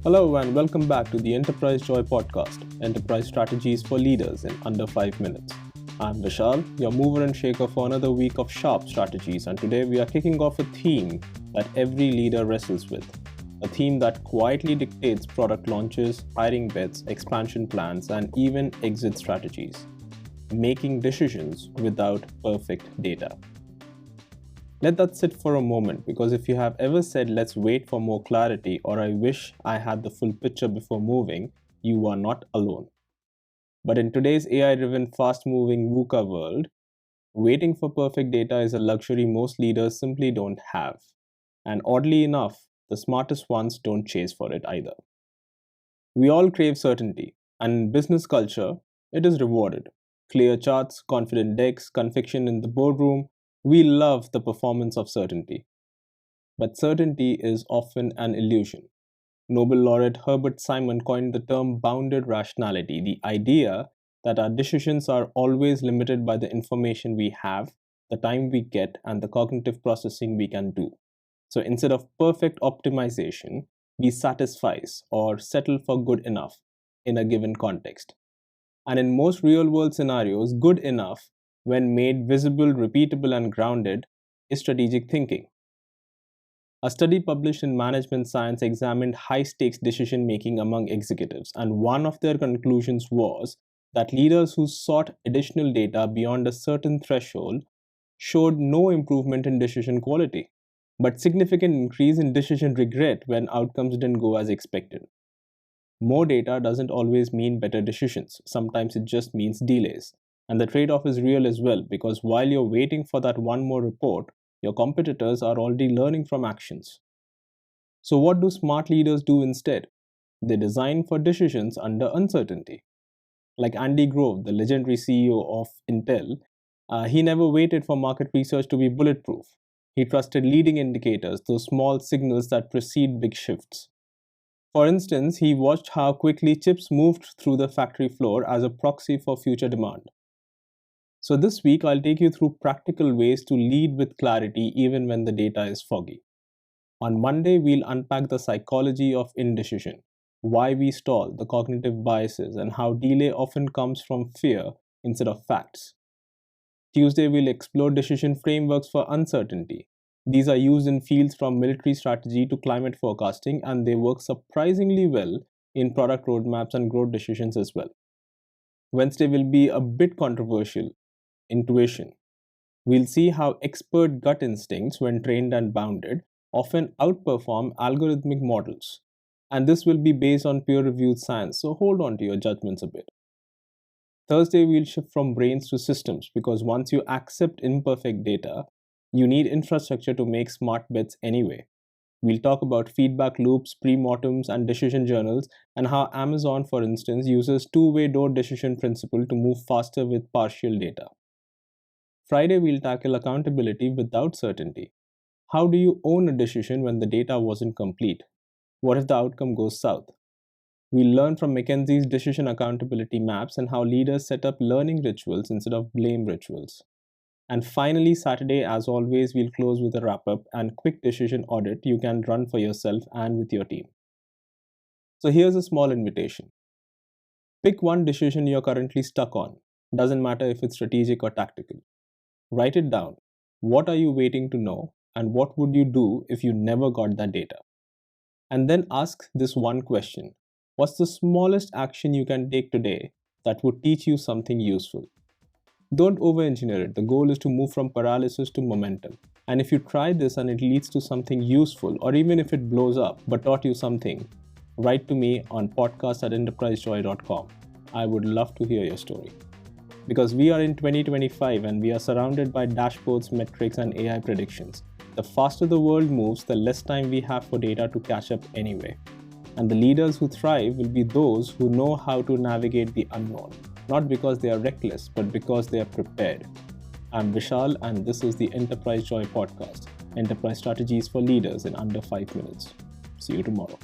Hello and welcome back to the Enterprise Joy podcast, enterprise strategies for leaders in under 5 minutes. I'm Vishal, your mover and shaker for another week of sharp strategies, and today we are kicking off a theme that every leader wrestles with. A theme that quietly dictates product launches, hiring bets, expansion plans, and even exit strategies. Making decisions without perfect data. Let that sit for a moment, because if you have ever said, let's wait for more clarity, or I wish I had the full picture before moving, you are not alone. But in today's AI-driven, fast-moving VUCA world, waiting for perfect data is a luxury most leaders simply don't have. And oddly enough, the smartest ones don't chase for it either. We all crave certainty, and in business culture, it is rewarded. Clear charts, confident decks, conviction in the boardroom. We love the performance of certainty. But certainty is often an illusion. Nobel laureate Herbert Simon coined the term bounded rationality, the idea that our decisions are always limited by the information we have, the time we get, and the cognitive processing we can do. So instead of perfect optimization, we satisfice or settle for good enough in a given context. And in most real world scenarios, good enough, when made visible, repeatable, and grounded, is strategic thinking. A study published in Management Science examined high stakes decision making among executives, and one of their conclusions was that leaders who sought additional data beyond a certain threshold showed no improvement in decision quality, but significant increase in decision regret when outcomes didn't go as expected. More data doesn't always mean better decisions. Sometimes it just means delays. And the trade-off is real as well, because while you're waiting for that one more report, your competitors are already learning from actions. So what do smart leaders do instead? They design for decisions under uncertainty. Like Andy Grove, the legendary CEO of Intel, he never waited for market research to be bulletproof. He trusted leading indicators, those small signals that precede big shifts. For instance, he watched how quickly chips moved through the factory floor as a proxy for future demand. So this week, I'll take you through practical ways to lead with clarity even when the data is foggy. On Monday, we'll unpack the psychology of indecision, why we stall, the cognitive biases, and how delay often comes from fear instead of facts. Tuesday, we'll explore decision frameworks for uncertainty. These are used in fields from military strategy to climate forecasting, and they work surprisingly well in product roadmaps and growth decisions as well. Wednesday will be a bit controversial: intuition. We'll see how expert gut instincts, when trained and bounded, often outperform algorithmic models. And this will be based on peer reviewed science, so hold on to your judgments a bit. Thursday, we'll shift from brains to systems, because once you accept imperfect data, you need infrastructure to make smart bets anyway. We'll talk about feedback loops, pre-mortems, and decision journals, and how Amazon, for instance, uses two-way door decision principle to move faster with partial data. Friday, we'll tackle accountability without certainty. How do you own a decision when the data wasn't complete? What if the outcome goes south? We'll learn from McKinsey's decision accountability maps and how leaders set up learning rituals instead of blame rituals. And finally, Saturday, as always, we'll close with a wrap up and quick decision audit you can run for yourself and with your team. So here's a small invitation. Pick one decision you're currently stuck on. Doesn't matter if it's strategic or tactical. Write it down. What are you waiting to know? And what would you do if you never got that data? And then ask this one question: what's the smallest action you can take today that would teach you something useful? Don't over-engineer it. The goal is to move from paralysis to momentum. And if you try this and it leads to something useful, or even if it blows up but taught you something, write to me on podcast@enterprisejoy.com. I would love to hear your story. Because we are in 2025 and we are surrounded by dashboards, metrics, and AI predictions. The faster the world moves, the less time we have for data to catch up anyway. And the leaders who thrive will be those who know how to navigate the unknown. Not because they are reckless, but because they are prepared. I'm Vishal, and this is the Enterprise Joy podcast, enterprise strategies for leaders in under 5 minutes. See you tomorrow.